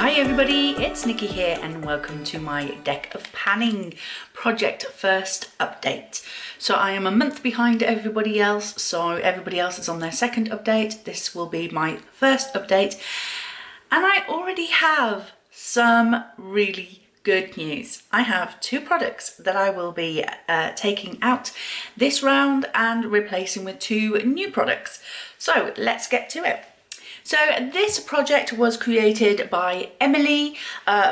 Hi everybody, it's Nikki here and welcome to my deck of panning project first update. So I am a month behind everybody else, so everybody else is on their second update. This will be my first update and I already have some really good news. I have two products that I will be taking out this round and replacing with two new products. So let's get to it. So this project was created by Emily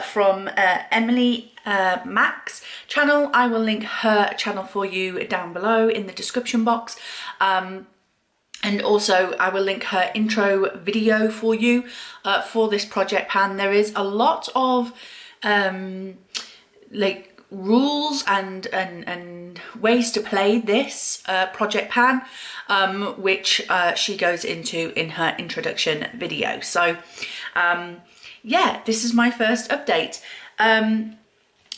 from Emily Max channel. I will link her channel for you down below in the description box. And also I will link her intro video for you for this project pan. There is a lot of like rules and ways to play this project pan, which she goes into in her introduction video. So yeah, this is my first update.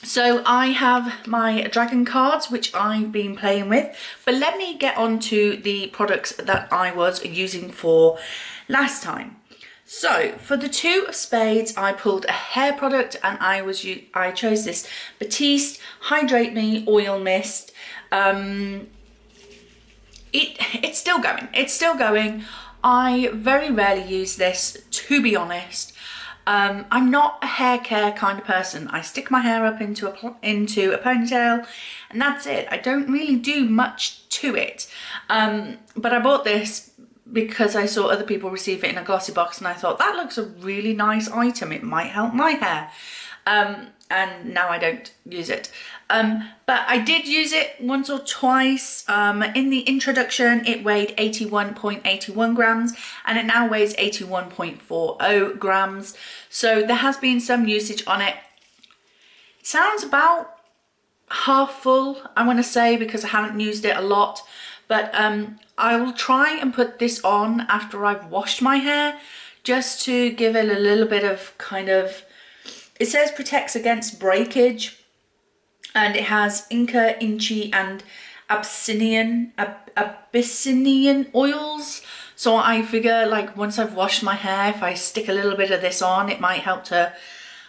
So I have my dragon cards, which I've been playing with, but let me get on to the products that I was using for last time. So for the two of spades, I pulled a hair product and I chose this Batiste Hydrate Me Oil Mist. It's still going. It's still going. I very rarely use this, to be honest. I'm not a hair care kind of person. I stick my hair up into a ponytail and that's it. I don't really do much to it. But I bought this because I saw other people receive it in a glossy box and I thought that looks a really nice item. It might help my hair. And now I don't use it. But I did use it once or twice. In the introduction, it weighed 81.81 grams and it now weighs 81.40 grams. So there has been some usage on it. It sounds about half full, I want to say, because I haven't used it a lot. But I will try and put this on after I've washed my hair, just to give it a little bit of kind of, it says protects against breakage, and it has Inca, Inchi and Abyssinian oils. So I figure like once I've washed my hair, if I stick a little bit of this on, it might help to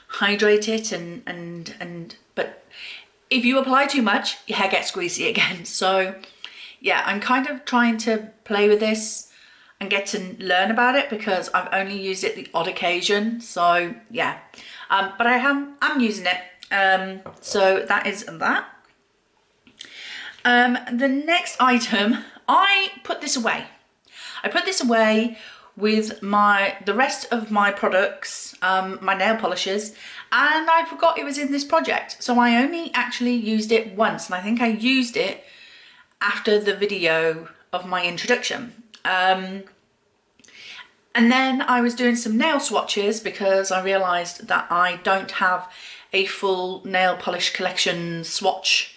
hydrate it but if you apply too much, your hair gets greasy again. So yeah, I'm kind of trying to play with this and get to learn about it because I've only used it the odd occasion. So yeah, but I'm using it. So that is that. The next item, I put this away. I put this away with the rest of my products, my nail polishes, and I forgot it was in this project. So I only actually used it once, and I think I used it after the video of my introduction. And then I was doing some nail swatches because I realised that I don't have a full nail polish collection swatch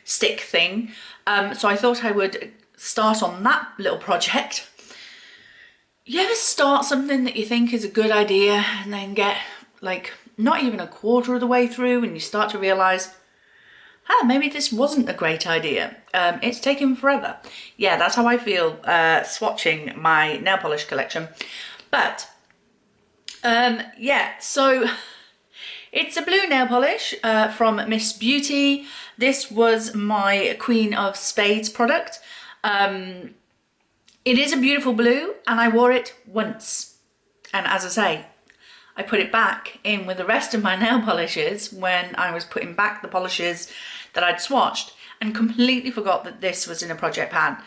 stick thing. So I thought I would start on that little project. You ever start something that you think is a good idea and then get like not even a quarter of the way through and you start to realise, maybe this wasn't a great idea. It's taken forever. Yeah, that's how I feel swatching my nail polish collection. But yeah, so it's a blue nail polish from Miss Beauty. This was my Queen of Spades product. It is a beautiful blue and I wore it once. And as I say, I put it back in with the rest of my nail polishes when I was putting back the polishes that I'd swatched and completely forgot that this was in a project pan.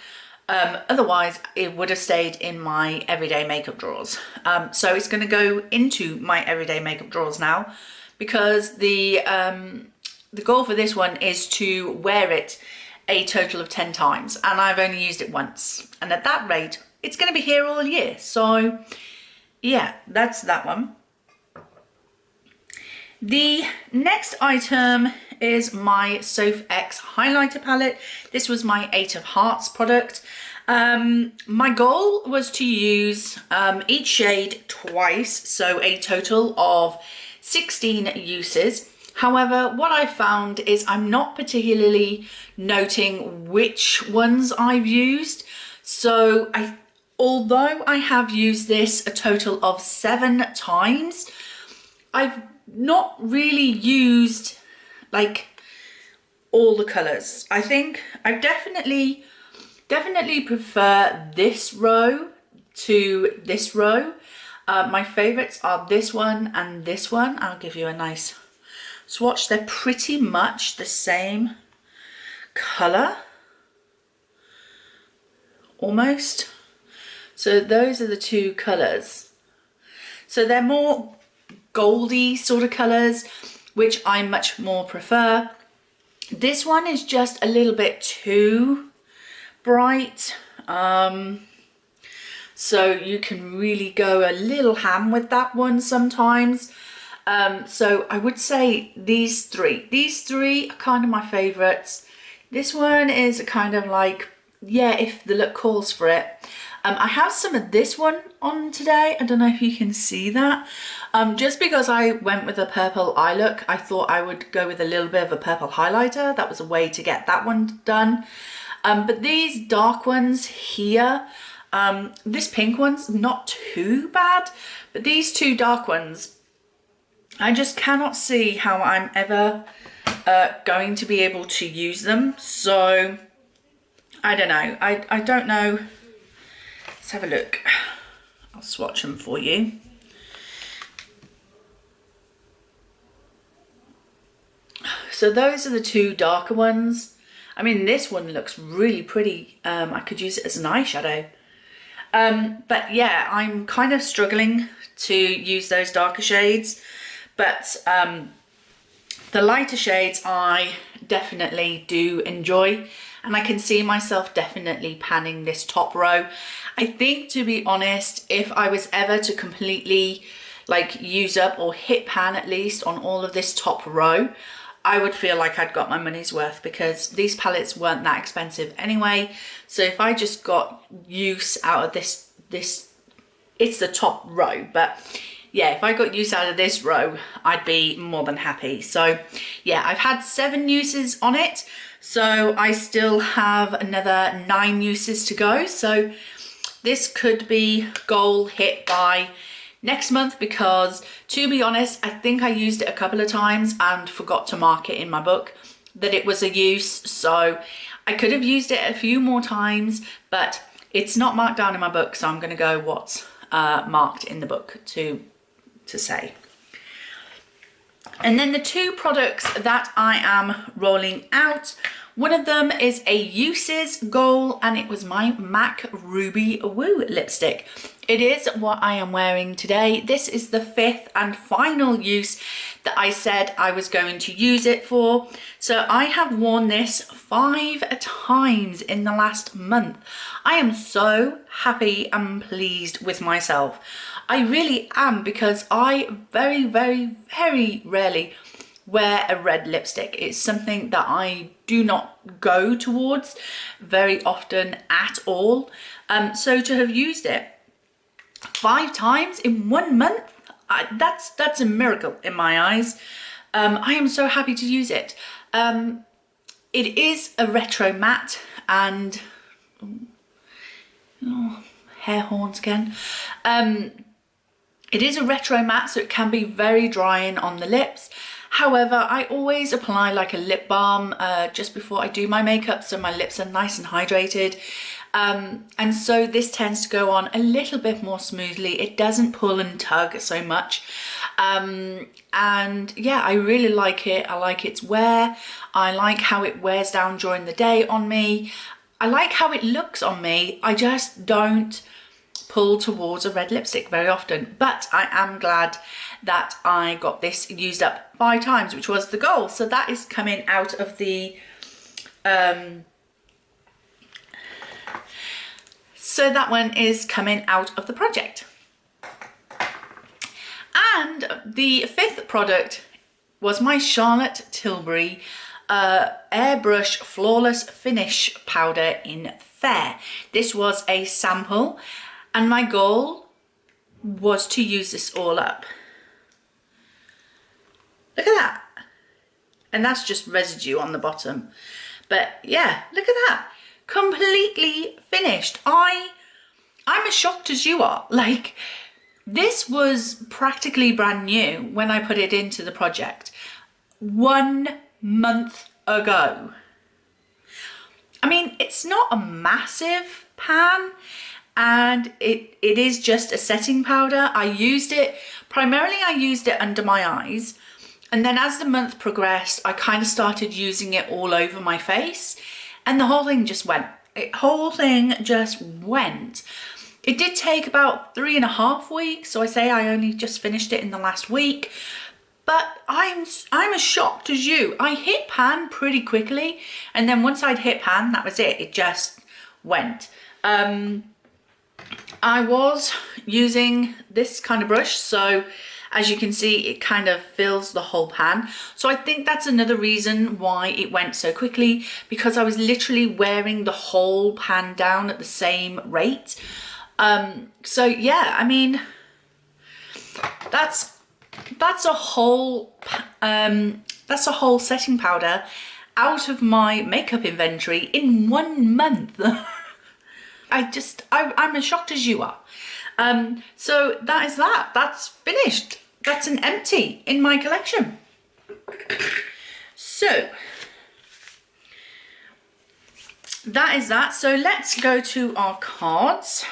Otherwise it would have stayed in my everyday makeup drawers. So it's going to go into my everyday makeup drawers now because the goal for this one is to wear it a total of 10 times and I've only used it once. And at that rate, it's going to be here all year. So yeah, that's that one. The next item is my Sophex highlighter palette. This was my 8 of Hearts product. My goal was to use each shade twice, so a total of 16 uses. However, what I found is I'm not particularly noting which ones I've used. So although I have used this a total of 7 times, I've not really used like all the colours. I think I definitely prefer this row to this row. My favourites are this one and this one. I'll give you a nice swatch. They're pretty much the same colour, almost. So those are the two colours. So they're more goldy sort of colours, which I much more prefer. This one is just a little bit too bright. So you can really go a little ham with that one sometimes. So I would say these three are kind of my favourites. This one is kind of like, yeah, if the look calls for it. I have some of this one on today. I don't know if you can see that. Just because I went with a purple eye look, I thought I would go with a little bit of a purple highlighter. That was a way to get that one done. But these dark ones here, this pink one's not too bad, but these two dark ones, I just cannot see how I'm ever going to be able to use them. So I don't know. I don't know. Let's have a look. I'll swatch them for you. So those are the two darker ones. I mean, this one looks really pretty. I could use it as an eyeshadow. But yeah, I'm kind of struggling to use those darker shades. But the lighter shades I definitely do enjoy. And I can see myself definitely panning this top row. I think, to be honest, if I was ever to completely like use up or hit pan at least on all of this top row, I would feel like I'd got my money's worth, because these palettes weren't that expensive anyway. So if I just got use out of this, it's the top row, but yeah, if I got use out of this row, I'd be more than happy. So yeah, I've had 7 uses on it. So I still have another 9 uses to go. So this could be goal hit by next month, because to be honest, I think I used it a couple of times and forgot to mark it in my book that it was a use. So I could have used it a few more times, but it's not marked down in my book. So I'm going to go what's marked in the book to say. And then the 2 products that I am rolling out, one of them is a uses goal, and it was my MAC Ruby Woo lipstick. It is what I am wearing today. This is the 5th and final use that I said I was going to use it for. So I have worn this 5 times in the last month. I am so happy and pleased with myself. I really am, because I very, very, very rarely wear a red lipstick. It's something that I do not go towards very often at all. So to have used it 5 times in 1 month, that's a miracle in my eyes. I am so happy to use it. It is a retro matte, and hair horns again. It is a retro matte, so it can be very drying on the lips. However, I always apply like a lip balm just before I do my makeup, so my lips are nice and hydrated. And so this tends to go on a little bit more smoothly. It doesn't pull and tug so much. And yeah, I really like it. I like its wear. I like how it wears down during the day on me. I like how it looks on me. I just don't pull towards a red lipstick very often, but I am glad that I got this used up 5 times, which was the goal. So that is coming out of the so that one is coming out of the project. And the 5th product was my Charlotte Tilbury Airbrush Flawless Finish Powder in Fair. This was a sample, and my goal was to use this all up. Look at that. And that's just residue on the bottom. But yeah, look at that. Completely finished. I'm as shocked as you are. Like, This was practically brand new when I put it into the project 1 month ago. I mean, it's not a massive pan, and it is just a setting powder. I used it under my eyes, and then as the month progressed, I kind of started using it all over my face, and the whole thing just went. It did take about 3.5 weeks, so I say I only just finished it in the last week. But I'm as shocked as you. I hit pan pretty quickly, and then once I'd hit pan, that was it. It just went. I was using this kind of brush, so as you can see, it kind of fills the whole pan. So I think that's another reason why it went so quickly, because I was literally wearing the whole pan down at the same rate. So yeah, I mean, that's a whole setting powder out of my makeup inventory in 1 month. I'm as shocked as you are. So that's finished. That's an empty in my collection. So that is that. So let's go to our cards.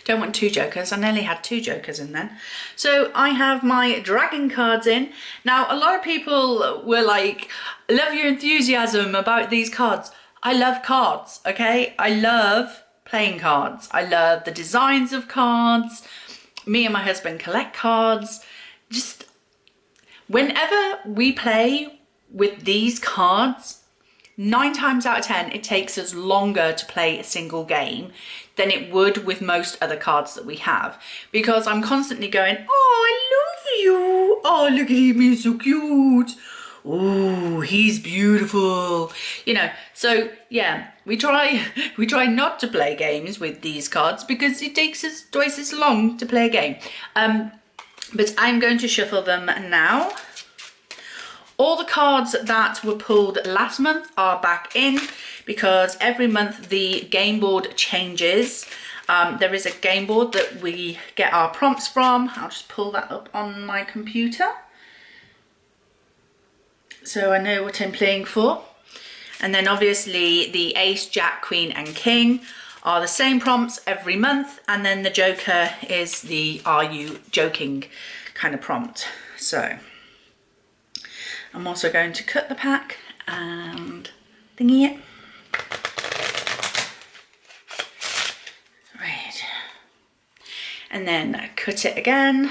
Don't want 2 jokers. I nearly had 2 jokers in then. So I have my dragon cards in. Now, a lot of people were like, I love your enthusiasm about these cards. I love cards, okay? I love playing cards. I love the designs of cards. Me and my husband collect cards. Just whenever we play with these cards, 9 times out of 10, it takes us longer to play a single game than it would with most other cards that we have. Because I'm constantly going, oh, I love you. Oh, look at him, he's so cute. Oh, he's beautiful. You know, so yeah, we try not to play games with these cards because it takes us twice as long to play a game. But I'm going to shuffle them now. All the cards that were pulled last month are back in because every month the game board changes. There is a game board that we get our prompts from. I'll just pull that up on my computer so I know what I'm playing for. And then obviously the Ace, Jack, Queen and King are the same prompts every month. And then the Joker is the Are You Joking kind of prompt. So I'm also going to cut the pack and thingy it. Right. And then cut it again.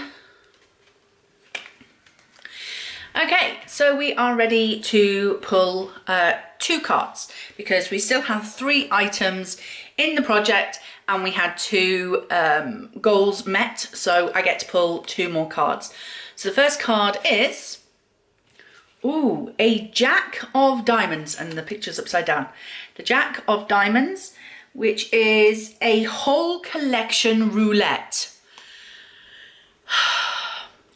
Okay, so we are ready to pull 2 cards because we still have 3 items in the project and we had 2 goals met, so I get to pull 2 more cards. So the first card is, ooh, a Jack of Diamonds, and the picture's upside down. The Jack of Diamonds, which is a whole collection roulette.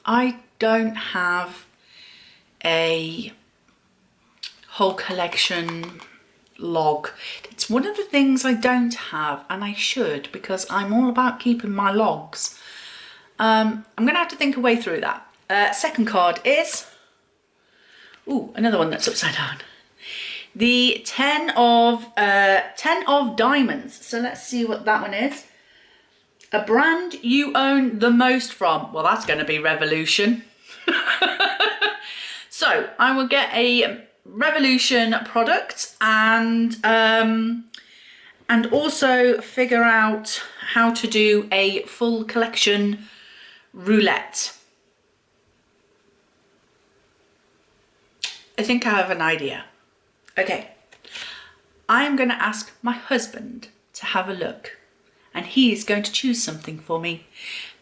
I don't have a whole collection log. It's one of the things I don't have, and I should, because I'm all about keeping my logs. I'm gonna have to think a way through that. Second card is, ooh, another one that's upside down. The 10 of Diamonds. So let's see what that one is. A brand you own the most from. Well, that's going to be Revolution. So I will get a Revolution product and also figure out how to do a full collection roulette. I think I have an idea. Okay, I'm going to ask my husband to have a look and he's going to choose something for me.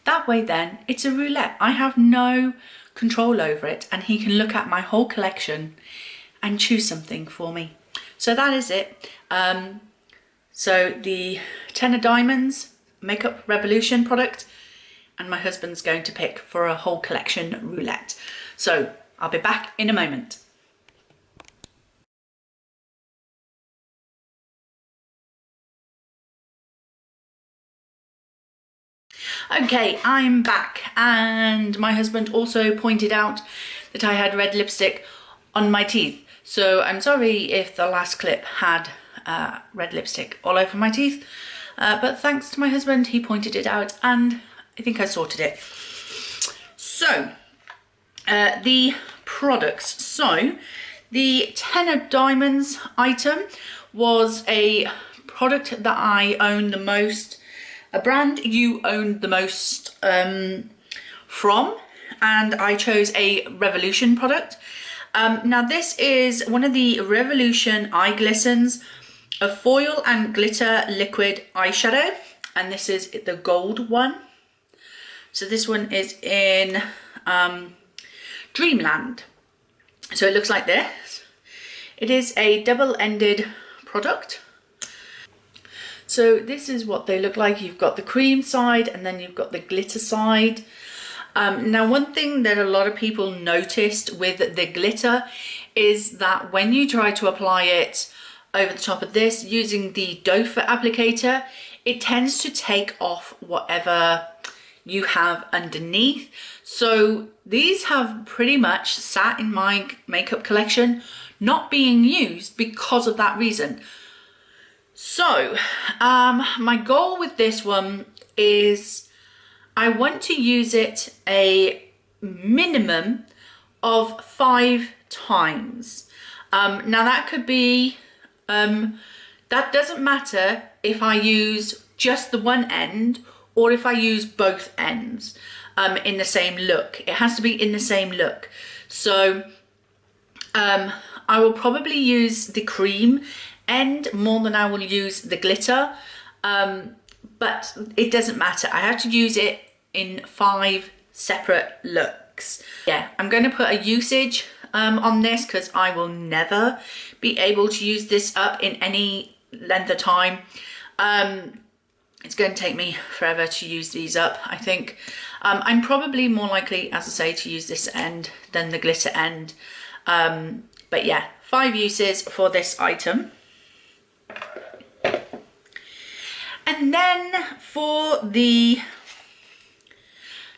That way then, it's a roulette. I have no control over it and he can look at my whole collection and choose something for me. So that is it. So the 10 of Diamonds Makeup Revolution product, and my husband's going to pick for a whole collection roulette. So I'll be back in a moment. Okay, I'm back, and my husband also pointed out that I had red lipstick on my teeth. So I'm sorry if the last clip had red lipstick all over my teeth, but thanks to my husband, he pointed it out and I think I sorted it. So, the products. So, the 10 of Diamonds item was a product that I own the most, a brand you own the most from, and I chose a Revolution product. Now this is one of the Revolution Eye Glistens, a foil and glitter liquid eyeshadow, and this is the gold one. So this one is in Dreamland. So it looks like this. It is a double-ended product. So this is what they look like. You've got the cream side and then you've got the glitter side. Now one thing that a lot of people noticed with the glitter is that when you try to apply it over the top of this using the doe foot applicator, it tends to take off whatever you have underneath. So these have pretty much sat in my makeup collection not being used because of that reason. So my goal with this one is I want to use it a minimum of 5 times. Now that could be, that doesn't matter if I use just the one end or if I use both ends in the same look. It has to be in the same look. So I will probably use the cream end more than I will use the glitter, but it doesn't matter. I have to use it in 5 separate looks. Yeah, I'm going to put a usage on this because I will never be able to use this up in any length of time. It's going to take me forever to use these up, I think. I'm probably more likely, as I say, to use this end than the glitter end. But yeah, 5 uses for this item. And then for the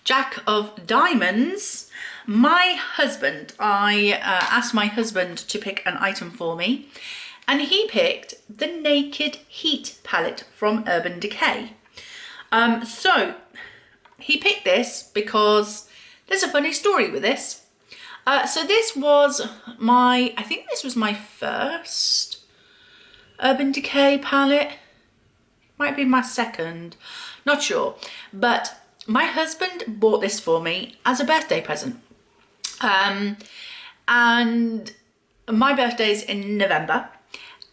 Jack of Diamonds, my husband, I asked my husband to pick an item for me, and he picked the Naked Heat palette from Urban Decay. So he picked this because there's a funny story with this. So this was I think this was my first Urban Decay palette. Might be my second, not sure. But my husband bought this for me as a birthday present. And my birthday's in November.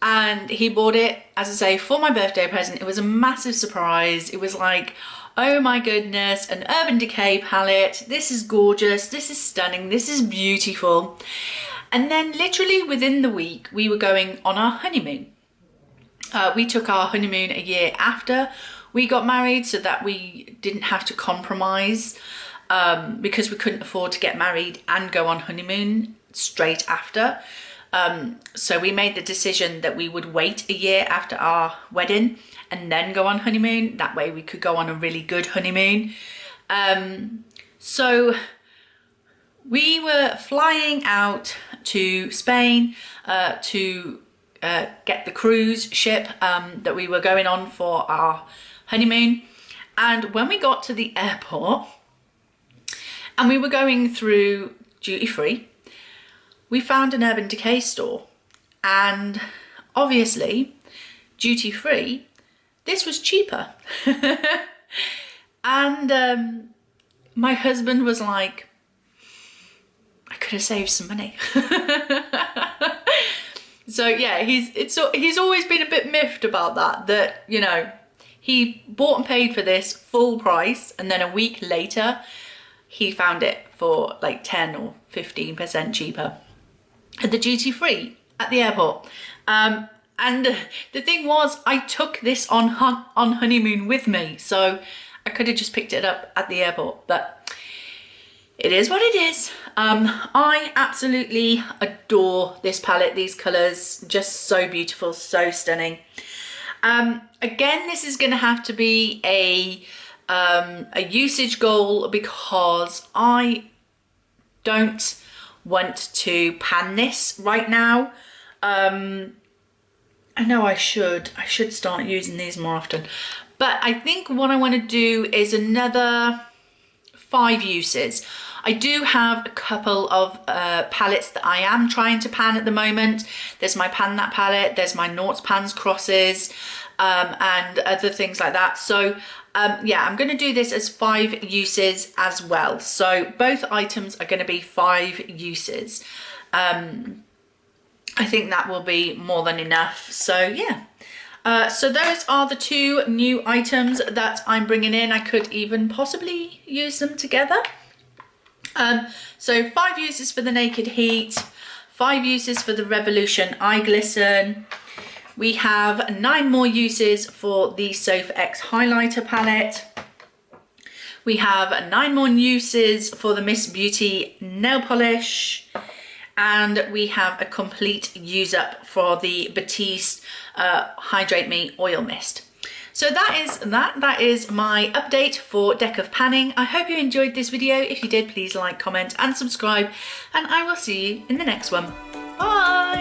And he bought it, as I say, for my birthday present. It was a massive surprise. It was like, oh my goodness, an Urban Decay palette. This is gorgeous. This is stunning. This is beautiful. And then literally within the week, we were going on our honeymoon. We took our honeymoon a year after we got married so that we didn't have to compromise because we couldn't afford to get married and go on honeymoon straight after. So we made the decision that we would wait a year after our wedding and then go on honeymoon. That way we could go on a really good honeymoon. So we were flying out to Spain to get the cruise ship that we were going on for our honeymoon. And when we got to the airport and we were going through duty free, we found an Urban Decay store, and obviously duty free, this was cheaper. And my husband was like, I could have saved some money. So yeah, he's always been a bit miffed about that, you know, he bought and paid for this full price and then a week later he found it for like 10 or 15% cheaper at the duty free at the airport. And the thing was, I took this on honeymoon with me, so I could have just picked it up at the airport, but it is what it is. I absolutely adore this palette, these colours, just so beautiful, so stunning. Again, this is going to have to be a a usage goal because I don't want to pan this right now. I know I should start using these more often, but I think what I want to do is another 5 uses. I do have a couple of palettes that I am trying to pan at the moment. There's my Pan That palette, there's my Noughts Pans Crosses, and other things like that. So yeah, I'm going to do this as 5 uses as well. So both items are going to be 5 uses. I think that will be more than enough. So yeah. So those are the 2 new items that I'm bringing in. I could even possibly use them together. So 5 uses for the Naked Heat, 5 uses for the Revolution Eye Glisten. We have 9 more uses for the Sophex highlighter palette. We have 9 more uses for the Miss Beauty nail polish. And we have a complete use up for the Batiste Hydrate Me Oil Mist. So that is my update for Deck of Panning. I hope you enjoyed this video. If you did, please like, comment and subscribe, and I will see you in the next one. Bye!